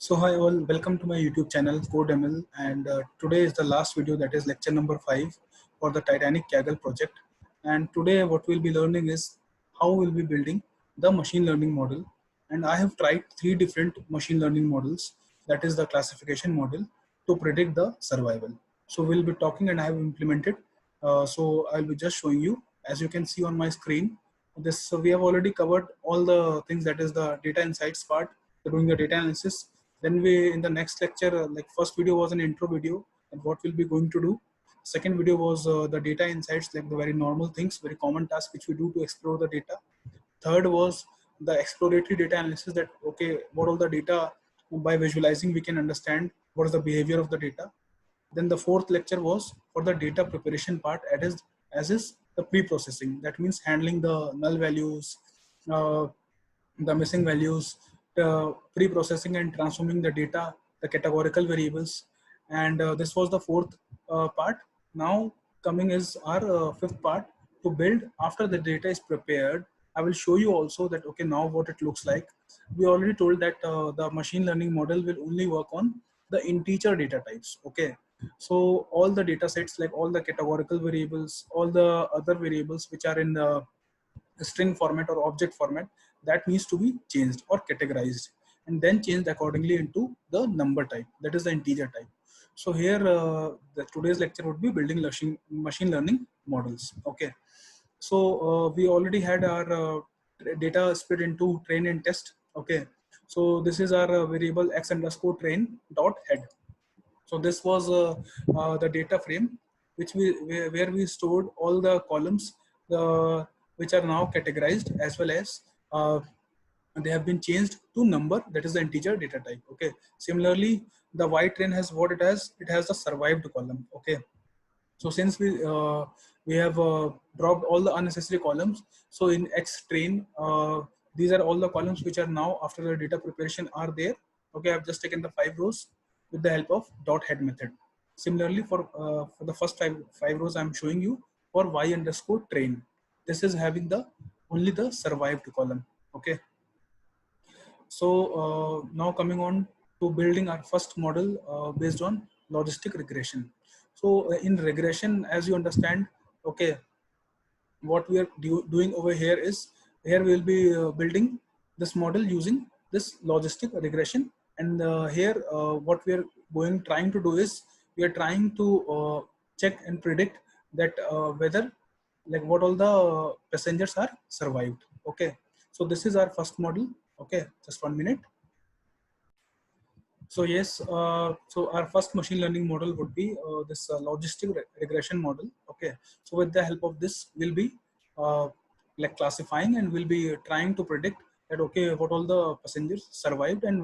So hi all, welcome to my YouTube channel CodeML, and today is the last video, that is lecture number 5 for the Titanic Kaggle project. And today what we'll be learning is how we'll be building the machine learning model. And I have tried 3 different machine learning models, that is the classification model, to predict the survival. So we'll be talking and I have implemented. So I'll be just showing you, as you can see on my screen. This we have already covered all the things, that is the data insights part, doing the data analysis. Then we, in the next lecture, like first video was an intro video and what we'll be going to do. Second video was the data insights, like the very normal things, very common task which we do to explore the data. Third was the exploratory data analysis, that okay, what all the data, by visualizing we can understand what is the behavior of the data. Then the fourth lecture was for the data preparation part, as is the pre-processing. That means handling the null values, uh, the missing values, the pre-processing and transforming the data, the categorical variables. And this was the fourth part. Now coming is our fifth part, to build after the data is prepared. I will show you also that, okay, now what it looks like. We already told that the machine learning model will only work on the integer data types. Okay, so all the data sets, like all the categorical variables, all the other variables which are in the string format or object format, that needs to be changed or categorized and then changed accordingly into the number type, that is the integer type. So here the today's lecture would be building machine learning models. Okay, so we already had our data split into train and test. Okay, so this is our variable x underscore train dot head. So this was the data frame which where we stored all the columns, which are now categorized, as well as they have been changed to number, that is the integer data type. Okay, similarly the y train has what it has, it has the survived column. Okay, so since we have dropped all the unnecessary columns, so in X train, these are all the columns which are now after the data preparation are there. Okay, I've just taken the 5 rows with the help of dot head method. Similarly, for the first five rows, I'm showing you for y underscore train. This is having the only the survived column. Okay, so now coming on to building our first model based on logistic regression. So in regression, as you understand, okay, what we are doing over here is, here we will be building this model using this logistic regression. And here what we are trying to do is, we are trying to check and predict that whether, like what all the passengers are survived. Okay, so this is our first model. Okay, just 1 minute. So yes, so our first machine learning model would be this logistic regression model. Okay, so with the help of this, we'll be like classifying and we'll be trying to predict that, okay, what all the passengers survived. And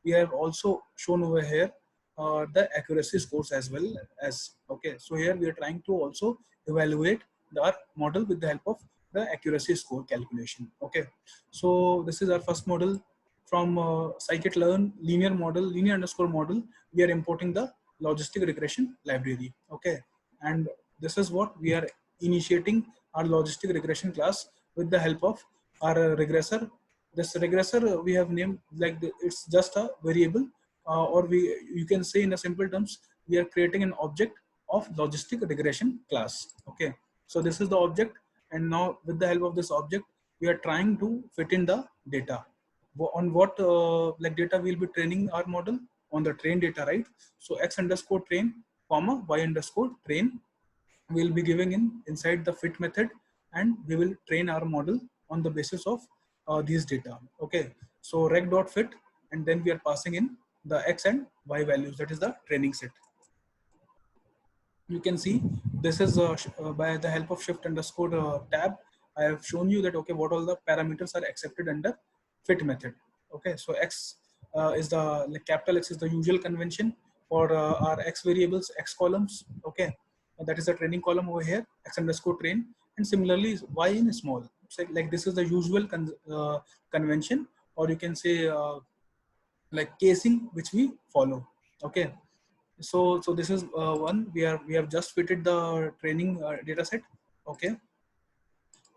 we have also shown over here the accuracy scores as well as. Okay, so here we are trying to also evaluate our model with the help of the accuracy score calculation. Okay, so this is our first model. From scikit-learn linear model, linear underscore model, we are importing the logistic regression library. Okay, and this is what we are initiating our logistic regression class with the help of our regressor. This regressor we have named like it's just a variable, or you can say in a simple terms, we are creating an object of logistic regression class. Okay, so this is the object, and now with the help of this object, we are trying to fit in the data. On what like data we'll be training our model? On the train data, right? So x underscore train comma y underscore train, we'll be giving inside the fit method, and we will train our model on the basis of these data. Okay, so reg dot fit, and then we are passing in the x and y values, that is the training set. You can see this is by the help of shift underscore tab, I have shown you that, okay, what all the parameters are accepted under fit method. Okay, so x is the, like capital X is the usual convention for our x variables, x columns. Okay, and that is the training column over here, x underscore train. And similarly y in small, so like this is the usual convention, or you can say like casing which we follow. Okay, so this is one, we have just fitted the training data set. Okay,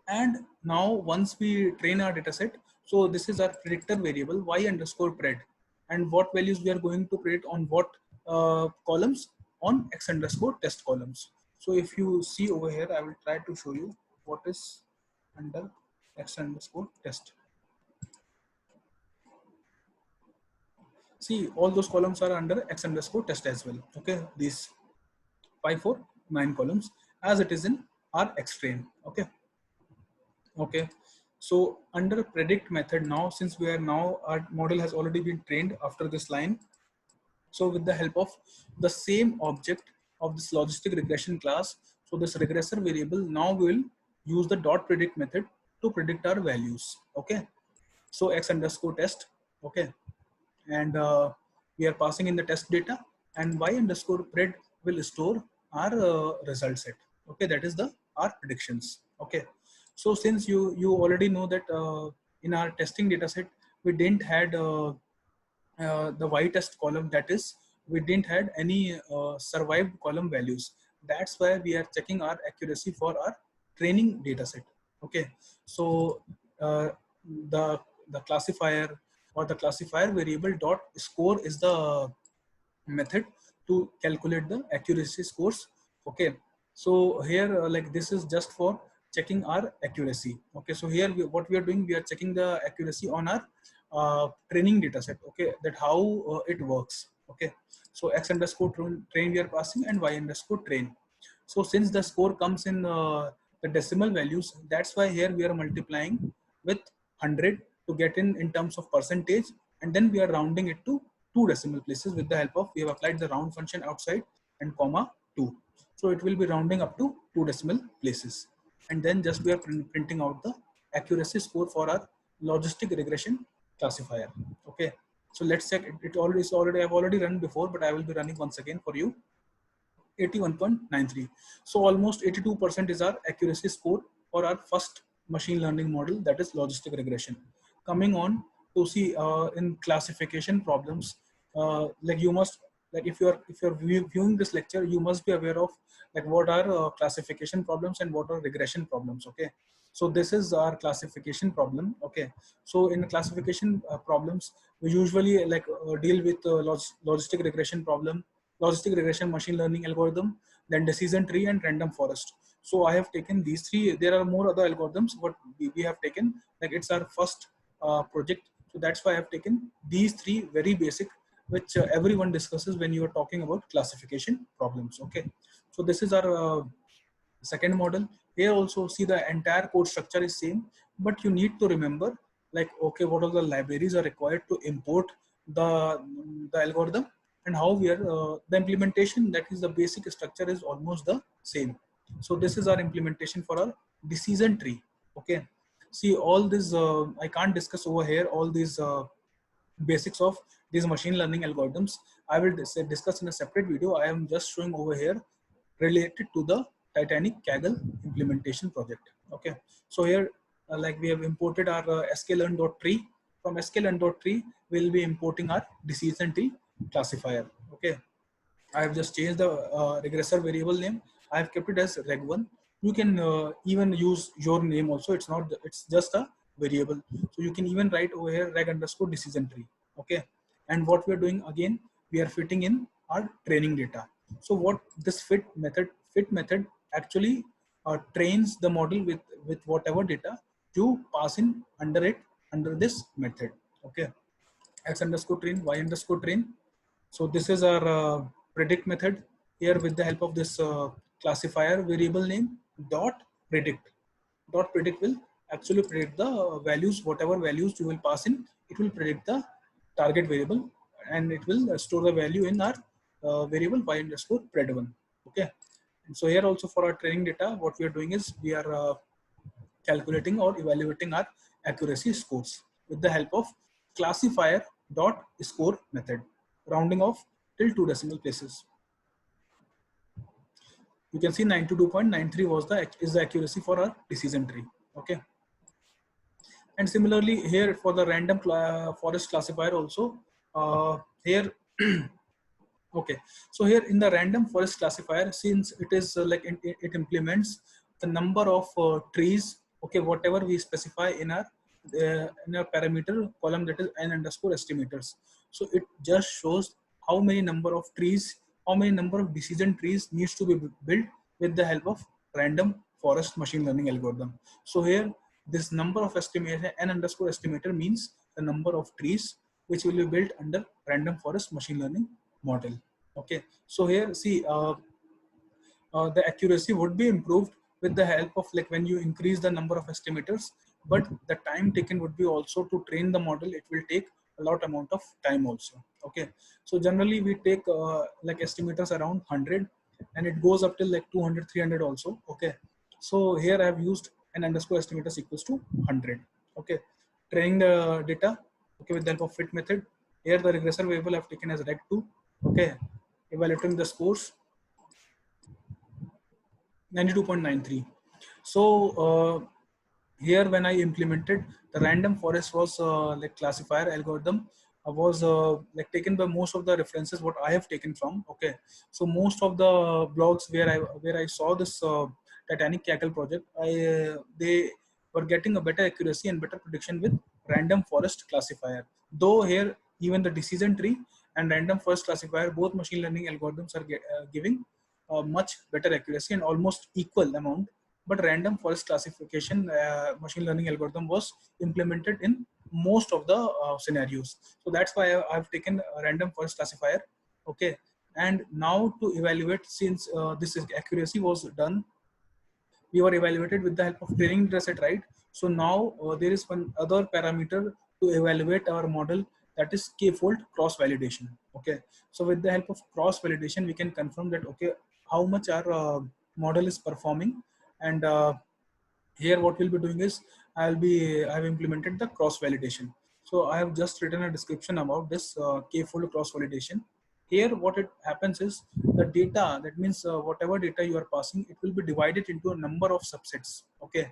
and now once we train our data set, so this is our predictor variable y underscore pred. and what values we are going to predict on what columns on x underscore test columns. So if you see over here, I will try to show you what is under x underscore test. See, all those columns are under x underscore test as well. Okay, these 5, 4, 9 columns as it is in our X train. Okay. Okay. So under predict method now, since we are now, our model has already been trained after this line. So with the help of the same object of this logistic regression class, so this regressor variable now will use the dot predict method to predict our values. Okay. So x underscore test. Okay. And we are passing in the test data, and y underscore pred will store our result set. Okay, that is the our predictions. Okay, so since you already know that in our testing data set we didn't had the y test column, that is we didn't had any survived column values. That's why we are checking our accuracy for our training data set. Okay, so uh, the the classifier or the classifier variable dot score is the method to calculate the accuracy scores. Okay, so here like this is just for checking our accuracy. Okay, so here what we are doing, we are checking the accuracy on our training data set. Okay, that how it works. Okay, so x underscore train we are passing and y underscore train. So since the score comes in the decimal values, that's why here we are multiplying with 100 to get in terms of percentage, and then we are rounding it to 2 decimal places with the help of, we have applied the round function outside and comma 2. So it will be rounding up to 2 decimal places, and then just we are printing out the accuracy score for our logistic regression classifier. Okay, so let's check it. I've already run before, but I will be running once again for you. 81.93. So almost 82% is our accuracy score for our first machine learning model, that is logistic regression. Coming on to see in classification problems, like you must, like if you're viewing this lecture, you must be aware of like what are classification problems and what are regression problems. Okay, so this is our classification problem. Okay, so in classification problems, we usually like deal with logistic regression problem, logistic regression machine learning algorithm, then decision tree and random forest. So I have taken these three. There are more other algorithms, but we have taken, like it's our first project. So that's why I have taken these three very basic, which everyone discusses when you are talking about classification problems. Okay, so this is our second model. Here also see the entire code structure is same, but you need to remember like, okay, what are the libraries are required to import the algorithm, and how we are the implementation, that is the basic structure is almost the same. So this is our implementation for our decision tree. Okay, see all this I can't discuss over here all these basics of these machine learning algorithms. I will discuss in a separate video. I am just showing over here related to the Titanic Kaggle implementation project. Okay, so here like we have imported our sklearn.tree. From sklearn.tree we'll be importing our decision tree classifier. Okay, I have just changed the regressor variable name. I have kept it as reg1. You can even use your name also. It's not, it's just a variable. So you can even write over here reg underscore decision tree. Okay, and what we are doing again, we are fitting in our training data. So what this fit method actually trains the model with whatever data you pass in under it, under this method. Okay, x underscore train, y underscore train. So this is our predict method. Here with the help of this classifier variable name dot predict. Dot predict will actually predict the values, whatever values you will pass in, it will predict the target variable, and it will store the value in our variable y underscore pred1. Okay. And so here also for our training data, what we are doing is we are calculating or evaluating our accuracy scores with the help of classifier dot score method, rounding off till 2 decimal places. You can see 92.93 was the accuracy for our decision tree. Okay, and similarly here for the random forest classifier also, here okay, so here in the random forest classifier, since it is it implements the number of trees, okay, whatever we specify in our parameter column, that is n underscore estimators. So it just shows how many number of trees, how many number of decision trees needs to be built with the help of random forest machine learning algorithm. So here this number of estimator n underscore estimator means the number of trees which will be built under random forest machine learning model. Okay, so here see the accuracy would be improved with the help of like when you increase the number of estimators, but the time taken would be also to train the model. It will take a lot amount of time also. Okay, so generally we take like estimators around 100 and it goes up till like 200, 300 also. Okay, so here I have used an underscore estimators equals to 100. Okay, training the data, okay, with the help of fit method. Here the regressor variable I have taken as reg2. Okay, evaluating the scores 92.93. So here when I implemented the random forest was like classifier algorithm was like taken by most of the references what I have taken from. Okay, so most of the blogs where I saw this Titanic Kaggle project, they were getting a better accuracy and better prediction with random forest classifier. Though here even the decision tree and random forest classifier, both machine learning algorithms are giving much better accuracy and almost equal amount, but random forest classification machine learning algorithm was implemented in most of the scenarios. So that's why I've taken a random forest classifier. Okay, and now to evaluate, since this accuracy was done, we were evaluated with the help of training data set, right? So now there is one other parameter to evaluate our model, that is k-fold cross validation. Okay, so with the help of cross validation we can confirm that okay, how much our model is performing. And here what we'll be doing is I've implemented the cross validation. So I have just written a description about this k-fold cross validation. Here what it happens is the data, that means whatever data you are passing, it will be divided into a number of subsets. Okay,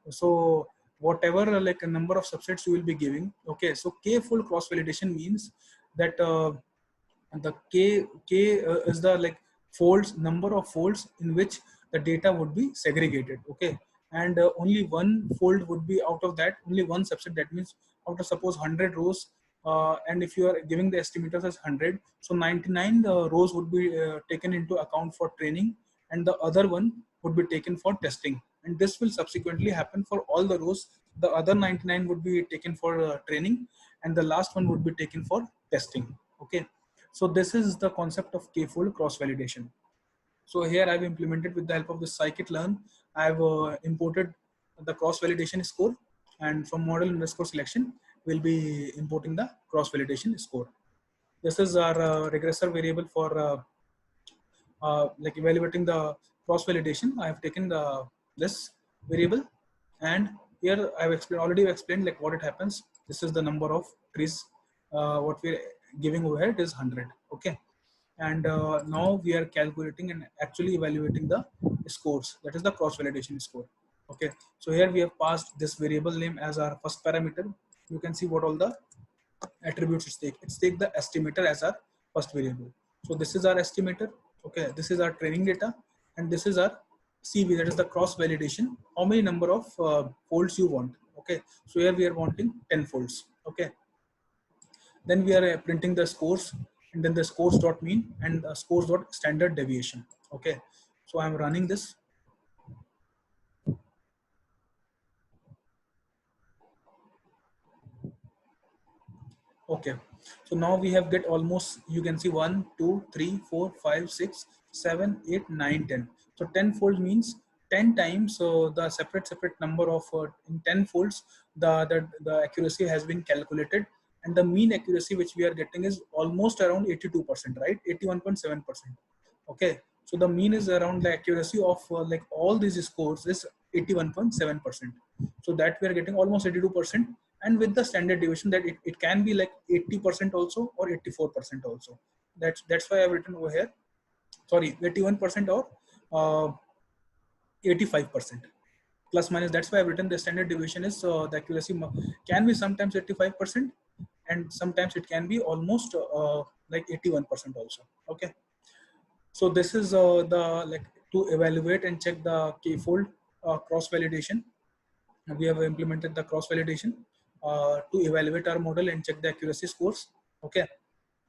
so whatever like a number of subsets you will be giving. Okay, so k-fold cross validation means that the k is the like folds, number of folds in which the data would be segregated. Okay, and only one fold would be out of that, only one subset. That means out of suppose 100 rows, and if you are giving the estimators as 100, so 99 rows would be taken into account for training, and the other one would be taken for testing. And this will subsequently happen for all the rows. The other 99 would be taken for training, and the last one would be taken for testing. Okay, so this is the concept of k-fold cross validation. So here I've implemented with the help of the scikit-learn. I've imported the cross validation score, and from model underscore selection, we'll be importing the cross validation score. This is our regressor variable for like evaluating the cross validation. I have taken the this variable, and here I've already explained like what it happens. This is the number of trees. What we're giving over here, it is 100. Okay, and now we are calculating and actually evaluating the scores, that is the cross validation score. Okay, so here we have passed this variable name as our first parameter. You can see what all the attributes it's take the estimator as our first variable. So this is our estimator. Okay, this is our training data, and this is our CV, that is the cross validation, how many number of folds you want. Okay, so here we are wanting 10 folds. Okay, then we are printing the scores, and then the scores dot mean and scores dot standard deviation. Okay, so I'm running this. Okay, so now we have get almost, you can see 1 2 3 4 5 6 7 8 9 10. So 10 folds means 10 times. So the separate number of in 10 folds the accuracy has been calculated, and the mean accuracy which we are getting is almost around 82%, right? 81.7%. Okay, so the mean is around the accuracy of like all these scores is 81.7%. So that we are getting almost 82%, and with the standard deviation that it can be like 80% also or 84% also. That's why I've written over here, sorry, 81% or 85% plus minus. That's why I've written the standard deviation is the accuracy can be sometimes 85%, and sometimes it can be almost like 81% also. Okay, so this is the like to evaluate and check the k-fold cross validation. We have implemented the cross validation to evaluate our model and check the accuracy scores. Okay,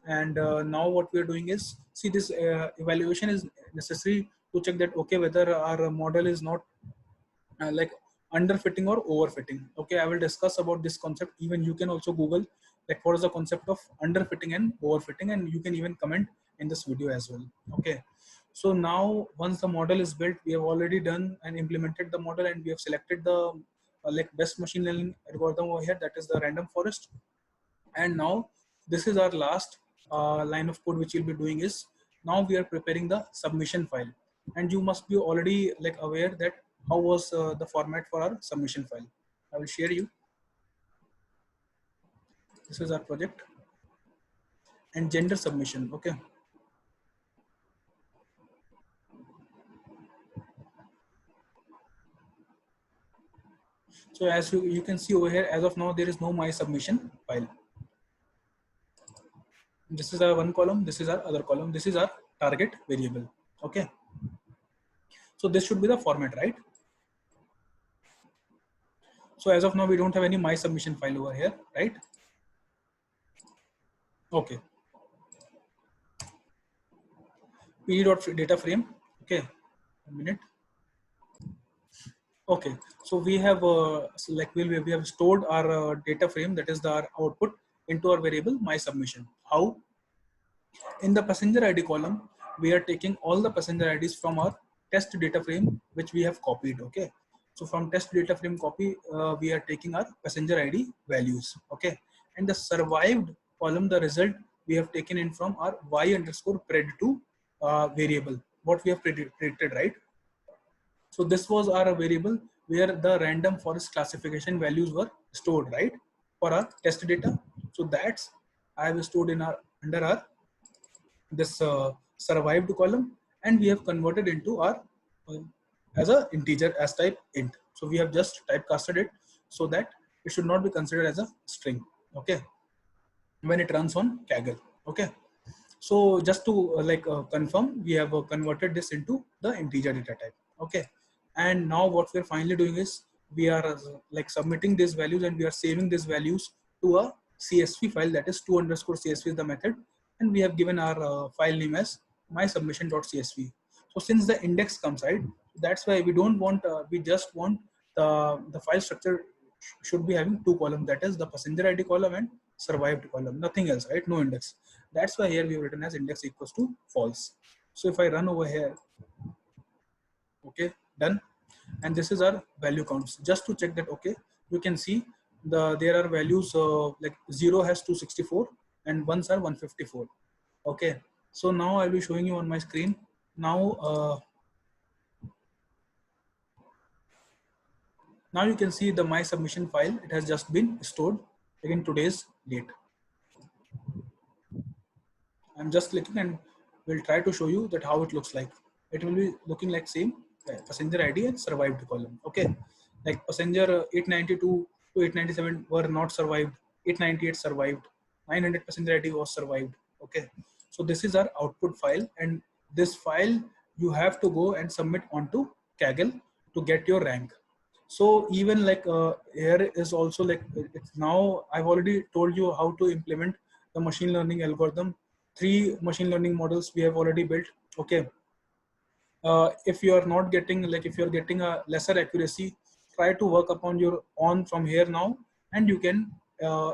And now what we are doing is, see, this evaluation is necessary to check that okay, whether our model is not like underfitting or overfitting. Okay, I will discuss about this concept. Even you can also Google like what is the concept of underfitting and overfitting, and you can even comment in this video as well. Okay, so now once the model is built, we have already done and implemented the model, and we have selected the like best machine learning algorithm over here, that is the random forest. And now this is our last line of code which we'll be doing is, now we are preparing the submission file. And you must be already like aware that how was the format for our submission file. I will share you. This is our project and gender submission. Okay, so as you can see over here, as of now there is no my submission file. This is our one column, this is our other column, this is our target variable. Okay, so this should be the format, right? So as of now we don't have any my submission file over here, right? Okay, pd.data frame. Okay, a minute. Okay, so we have we have stored our data frame, that is the our output, into our variable my submission. How? In the passenger ID column, we are taking all the passenger IDs from our test data frame which we have copied. Okay, so from test data frame copy, we are taking our passenger ID values. Okay, and the survived column, the result we have taken in from our y underscore pred2 variable, what we have predicted, right? So this was our variable where the random forest classification values were stored, right, for our test data. So that's I have stored in our under our this survived column, and we have converted into our uh, as a integer as type int. So we have just typecasted it so that it should not be considered as a string. Okay, when it runs on Kaggle. Okay, so just to confirm, we have converted this into the integer data type. Okay, and now what we're finally doing is we are like submitting these values, and we are saving these values to a CSV file, that is 2 underscore CSV is the method, and we have given our file name as my submission.csv. So since the index comes, right, that's why we don't want we just want the file structure should be having two columns, that is the passenger ID column and survived column, nothing else, right? No index. That's why here we have written as index equals to false. So if I run over here, okay, done. And this is our value counts. Just to check that, okay, you can see there are values like 0 has 264 and ones are 154. Okay, so now I'll be showing you on my screen. Now you can see the my submission file. It has just been stored in today's date. I'm just clicking and we'll try to show you that how it looks like. It will be looking like same passenger ID and survived column. Okay, like passenger 892 to 897 were not survived. 898 survived. 900 passenger ID was survived. Okay, so this is our output file, and this file you have to go and submit onto Kaggle to get your rank. So even like here is also like it's now I've already told you how to implement the machine learning algorithm. 3 machine learning models we have already built. Okay, if you are not getting like if you are getting a lesser accuracy, try to work upon your on from here now, and you can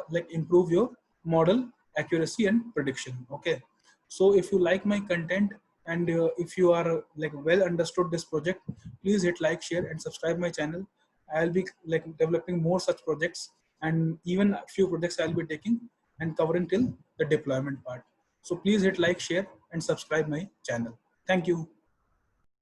like improve your model accuracy and prediction. Okay, so if you like my content, and if you are like well understood this project, please hit like, share and subscribe my channel. I'll be like developing more such projects, and even a few projects I'll be taking and covering till the deployment part. So please hit like, share and subscribe my channel. Thank you.